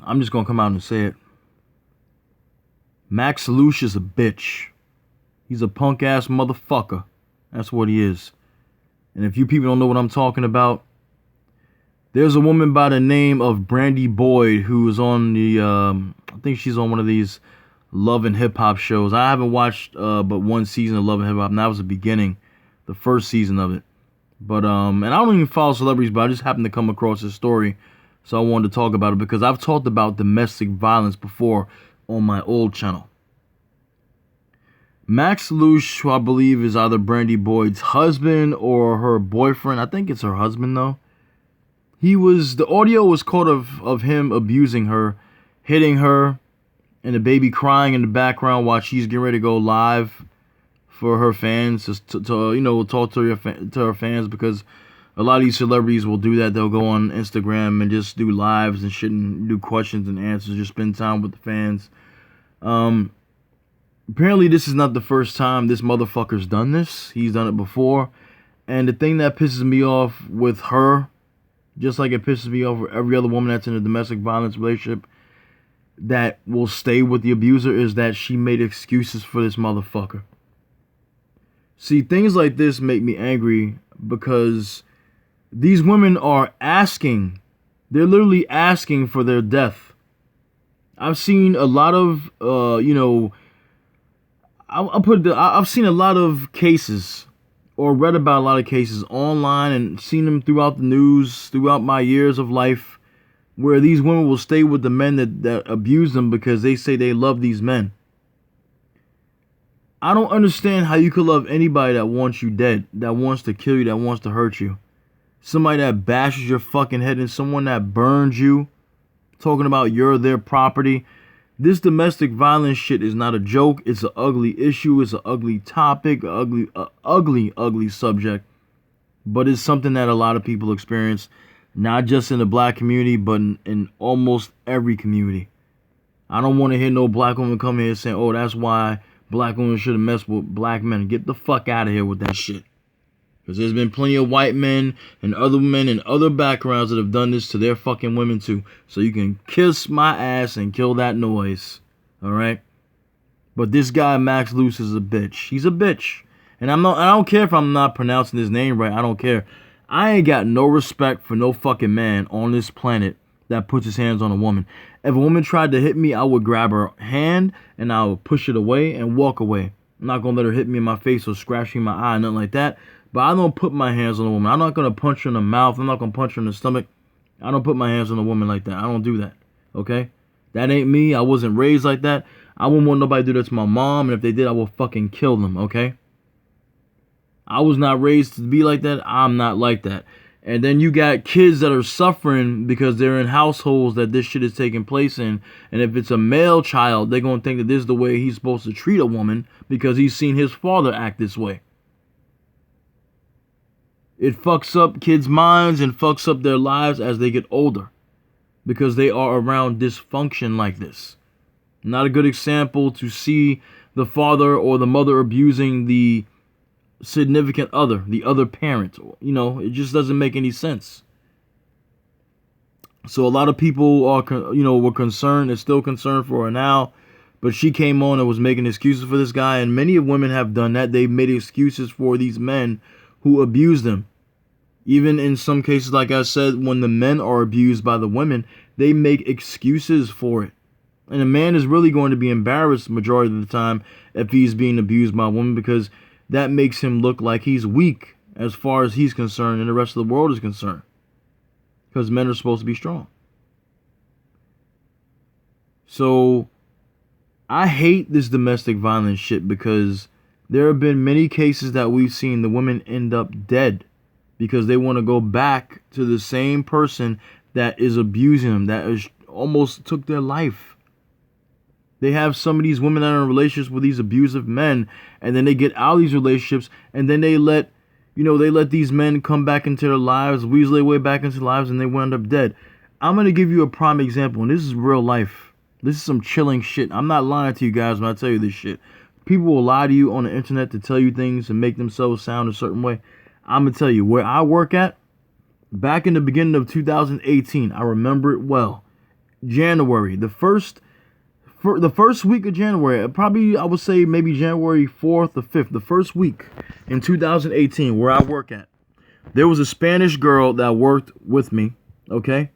I'm just gonna come out and say it. Max Lush is a bitch. He's a punk ass motherfucker. That's what he is. And if you people don't know what I'm talking about, there's a woman by the name of Brandy Boyd who is on the, I think she's on one of these Love and Hip Hop shows. I haven't watched but one season of Love and Hip Hop, and that was the beginning, the first season of it. But and I don't even follow celebrities, but I just happened to come across this story, so I wanted to talk about it because I've talked about domestic violence before on my old channel. Max Lush, who I believe is either Brandy Boyd's husband or her boyfriend. I think it's her husband though. The audio was caught of him abusing her, hitting her, and the baby crying in the background while she's getting ready to go live for her fans to talk to her fans, because a lot of these celebrities will do that. They'll go on Instagram and just do lives and shit and do questions and answers, just spend time with the fans. Apparently this is not the first time this motherfucker's done this. He's done it before. And the thing that pisses me off with her, just like it pisses me off with every other woman that's in a domestic violence relationship that will stay with the abuser, is that she made excuses for this motherfucker. See, things like this make me angry because these women are asking. They're literally asking for their death. I've seen a lot of, I've seen a lot of cases or read about a lot of cases online and seen them throughout the news, throughout my years of life, where these women will stay with the men that abuse them because they say they love these men. I don't understand how you could love anybody that wants you dead, that wants to kill you, that wants to hurt you. Somebody that bashes your fucking head in, someone that burns you, talking about you're their property. This domestic violence shit is not a joke. It's an ugly issue. It's an ugly topic, ugly subject. But it's something that a lot of people experience, not just in the black community, but in almost every community. I don't want to hear no black woman come here saying, oh, that's why black women shouldn't mess with black men. Get the fuck out of here with that shit. Because there's been plenty of white men and other men and other backgrounds that have done this to their fucking women too. So you can kiss my ass and kill that noise. Alright? But this guy, Max Lush, is a bitch. He's a bitch. And I don't care if I'm not pronouncing his name right. I don't care. I ain't got no respect for no fucking man on this planet that puts his hands on a woman. If a woman tried to hit me, I would grab her hand and I would push it away and walk away. I'm not going to let her hit me in my face or scratch me in my eye, nothing like that. But I don't put my hands on a woman. I'm not going to punch her in the mouth. I'm not going to punch her in the stomach. I don't put my hands on a woman like that. I don't do that. Okay? That ain't me. I wasn't raised like that. I wouldn't want nobody to do that to my mom. And if they did, I will fucking kill them. Okay? I was not raised to be like that. I'm not like that. And then you got kids that are suffering because they're in households that this shit is taking place in. And if it's a male child, they're going to think that this is the way he's supposed to treat a woman because he's seen his father act this way. It fucks up kids' minds and fucks up their lives as they get older because they are around dysfunction like this. Not a good example to see the father or the mother abusing the significant other, the other parent. You know, it just doesn't make any sense. So a lot of people are, were concerned and still concerned for her now. But she came on and was making excuses for this guy. And many women have done that. They've made excuses for these men who abuse them. Even in some cases, like I said, when the men are abused by the women, they make excuses for it. And a man is really going to be embarrassed the majority of the time if he's being abused by a woman, because that makes him look like he's weak as far as he's concerned and the rest of the world is concerned. Because men are supposed to be strong. So I hate this domestic violence shit because there have been many cases that we've seen the women end up dead because they want to go back to the same person that is abusing them, that is almost took their life. They have some of these women that are in relationships with these abusive men, and then they get out of these relationships, and then they let these men come back into their lives, weasel their way back into their lives, and they wind up dead. I'm going to give you a prime example, and this is real life. This is some chilling shit. I'm not lying to you guys when I tell you this shit. People will lie to you on the internet to tell you things and make themselves sound a certain way. I'm going to tell you, where I work at, back in the beginning of 2018, I remember it well. January, the first week of January, probably I would say maybe January 4th or 5th, the first week in 2018, where I work at, there was a Spanish girl that worked with me, okay?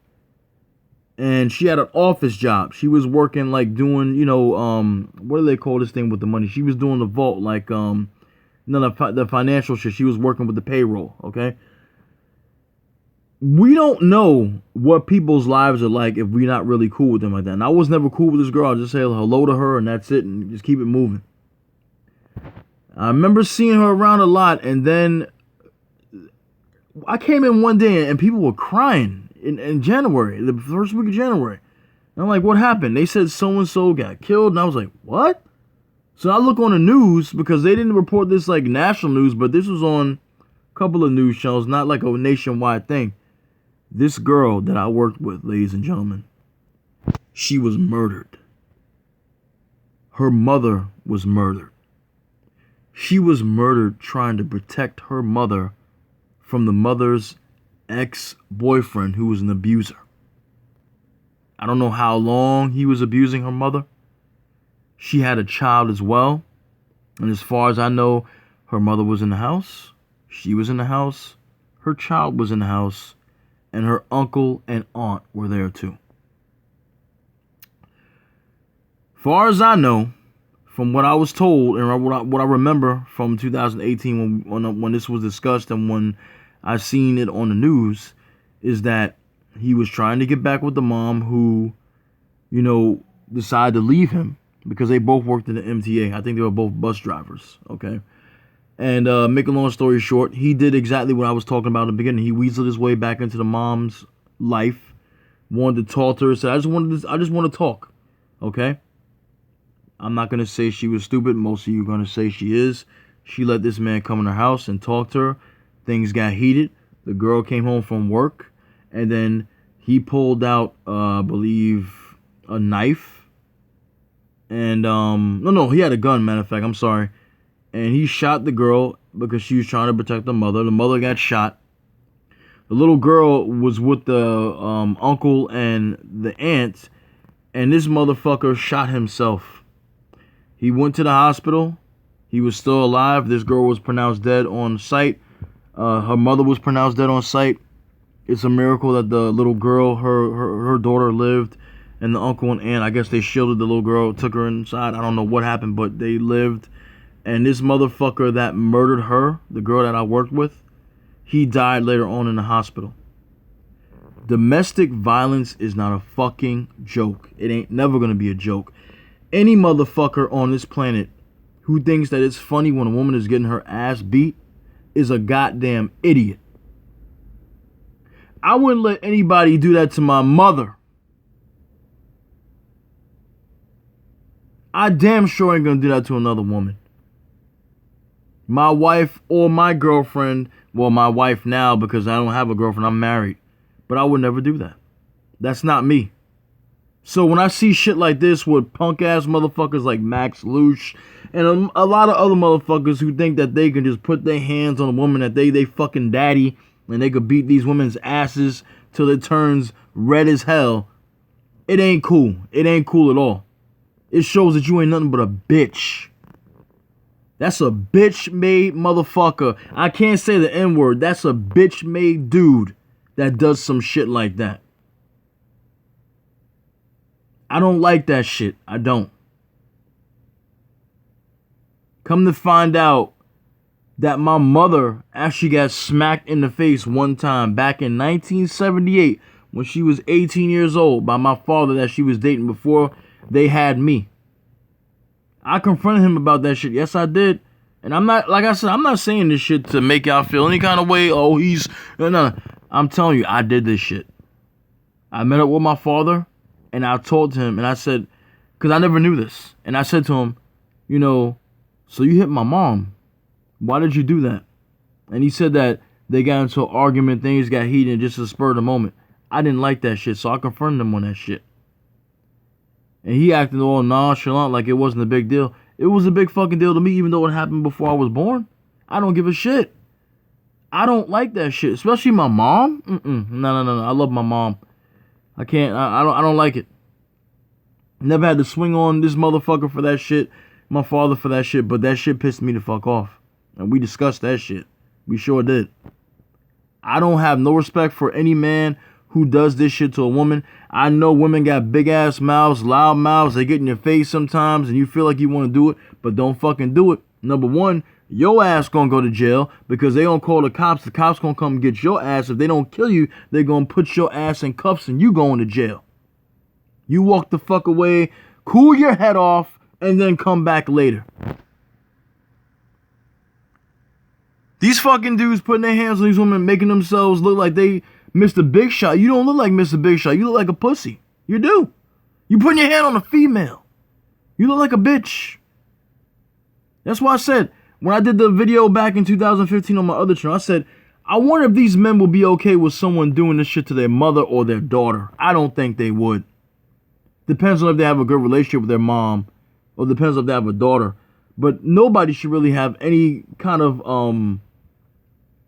And she had an office job. She was working like doing, what do they call this thing with the money? She was doing the vault, like, the financial shit. She was working with the payroll, okay? We don't know what people's lives are like if we're not really cool with them like that. And I was never cool with this girl. I just say hello to her and that's it and just keep it moving. I remember seeing her around a lot, and then I came in one day and people were crying in January, the first week of January. And I'm like, what happened? They said so-and-so got killed. And I was like, what? So I look on the news because they didn't report this like national news, but this was on a couple of news shows, not like a nationwide thing. This girl that I worked with, ladies and gentlemen, she was murdered. Her mother was murdered. She was murdered trying to protect her mother from the mother's ex-boyfriend who was an abuser. I don't know how long he was abusing her mother. She had a child as well. And as far as I know, her mother was in the house. She was in the house. Her child was in the house. And her uncle and aunt were there too. Far as I know, from what I was told and what I remember from 2018 when this was discussed and when I seen it on the news, is that he was trying to get back with the mom who, decided to leave him because they both worked in the MTA. I think they were both bus drivers, okay? And make a long story short, he did exactly what I was talking about in the beginning. He weaseled his way back into the mom's life, wanted to talk to her, said, I just want to talk, okay? I'm not going to say she was stupid. Most of you are going to say she is. She let this man come in her house and talk to her. Things got heated. The girl came home from work, and then he pulled out, I believe, a knife. And, no, he had a gun, matter of fact, I'm sorry. And he shot the girl because she was trying to protect the mother. The mother got shot. The little girl was with the uncle and the aunt, and this motherfucker shot himself. He went to the hospital. He was still alive. This girl was pronounced dead on site. Her mother was pronounced dead on site. It's a miracle that the little girl, her daughter, lived. And the uncle and aunt, I guess they shielded the little girl, took her inside. I don't know what happened, but they lived. And this motherfucker that murdered her, the girl that I worked with, he died later on in the hospital. Domestic violence is not a fucking joke. It ain't never gonna be a joke. Any motherfucker on this planet who thinks that it's funny when a woman is getting her ass beat is a goddamn idiot. I wouldn't let anybody do that to my mother. I damn sure ain't gonna do that to another woman. My wife or my girlfriend, well, my wife now because I don't have a girlfriend, I'm married. But I would never do that. That's not me. So when I see shit like this with punk ass motherfuckers like Max Luch and a lot of other motherfuckers who think that they can just put their hands on a woman that they fucking daddy and they could beat these women's asses till it turns red as hell, it ain't cool. It ain't cool at all. It shows that you ain't nothing but a bitch. That's a bitch-made motherfucker. I can't say the N-word. That's a bitch-made dude that does some shit like that. I don't like that shit. I don't. Come to find out that my mother actually got smacked in the face one time back in 1978 when she was 18 years old by my father that she was dating before they had me. I confronted him about that shit. Yes, I did. And I'm not, like I said, I'm not saying this shit to make y'all feel any kind of way. Oh, no. I'm telling you, I did this shit. I met up with my father and I told him, and I said, because I never knew this. And I said to him, so you hit my mom. Why did you do that? And he said that they got into an argument, things got heated just to spur the moment. I didn't like that shit, so I confronted him on that shit. And he acted all nonchalant like it wasn't a big deal. It was a big fucking deal to me, even though it happened before I was born. I don't give a shit. I don't like that shit, especially my mom. No. I love my mom. I can't. I don't like it. Never had to swing on this motherfucker for that shit, my father for that shit, but that shit pissed me the fuck off. And we discussed that shit. We sure did. I don't have no respect for any man who does this shit to a woman. I know women got big ass mouths, loud mouths. They get in your face sometimes and you feel like you want to do it, but don't fucking do it. Number one, your ass gonna go to jail because they don't call the cops. The cops gonna come get your ass. If they don't kill you, they gonna put your ass in cuffs and you going to jail. You walk the fuck away, cool your head off, and then come back later. These fucking dudes putting their hands on these women, making themselves look like they Mr. Big Shot. You don't look like Mr. Big Shot. You look like a pussy. You do. You putting your hand on a female. You look like a bitch. That's why I said, when I did the video back in 2015 on my other channel, I said, I wonder if these men will be okay with someone doing this shit to their mother or their daughter. I don't think they would. Depends on if they have a good relationship with their mom, or depends if they have a daughter. But nobody should really have any kind of,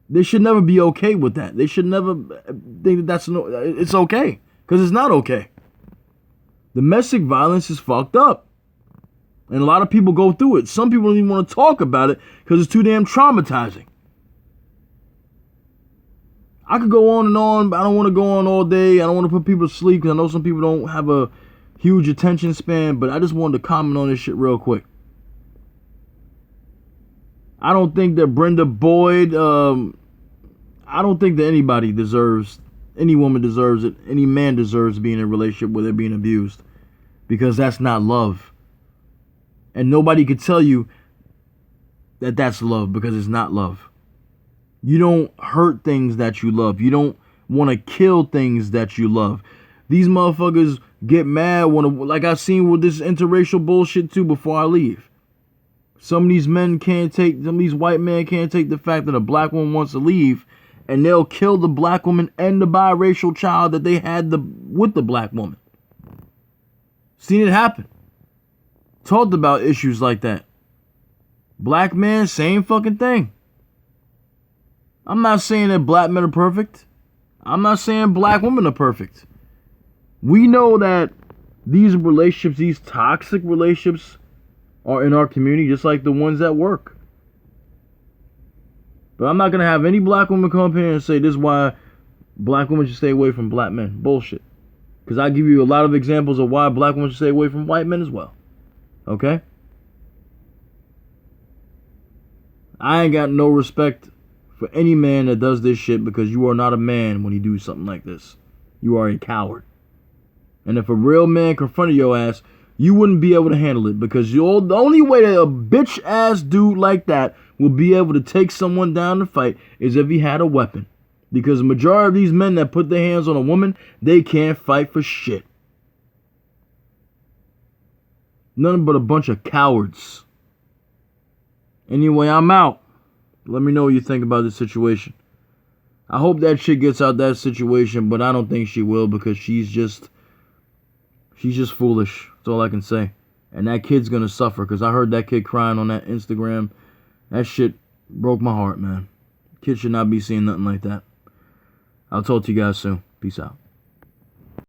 they should never be okay with that. They should never think that it's okay. Because it's not okay. Domestic violence is fucked up. And a lot of people go through it. Some people don't even want to talk about it because it's too damn traumatizing. I could go on and on, but I don't want to go on all day. I don't want to put people to sleep because I know some people don't have a huge attention span, but I just wanted to comment on this shit real quick. I don't think that Brenda Boyd, I don't think that anybody deserves, any woman deserves it, any man deserves to be in a relationship where they're being abused. Because that's not love. And nobody could tell you that that's love, because it's not love. You don't hurt things that you love. You don't want to kill things that you love. These motherfuckers get mad when, like I've seen with this interracial bullshit too before I leave. Some of these men can't take, some of these white men can't take the fact that a black woman wants to leave, and they'll kill the black woman and the biracial child that they had with the black woman. Seen it happen. Talked about issues like that. Black men, same fucking thing. I'm not saying that black men are perfect. I'm not saying black women are perfect. We know that these relationships, these toxic relationships, are in our community just like the ones at work. But I'm not going to have any black woman come up here and say this is why black women should stay away from black men. Bullshit. Because I give you a lot of examples of why black women should stay away from white men as well. Okay? I ain't got no respect for any man that does this shit, because you are not a man when you do something like this. You are a coward. And if a real man confronted your ass, you wouldn't be able to handle it, because the only way that a bitch ass dude like that will be able to take someone down to fight is if he had a weapon. Because the majority of these men that put their hands on a woman, they can't fight for shit. Nothing but a bunch of cowards. Anyway, I'm out. Let me know what you think about this situation. I hope that chick gets out that situation, but I don't think she will, because she's just foolish. That's all I can say. And that kid's gonna suffer, because I heard that kid crying on that Instagram. That shit broke my heart, man. Kid should not be seeing nothing like that. I'll talk to you guys soon. Peace out.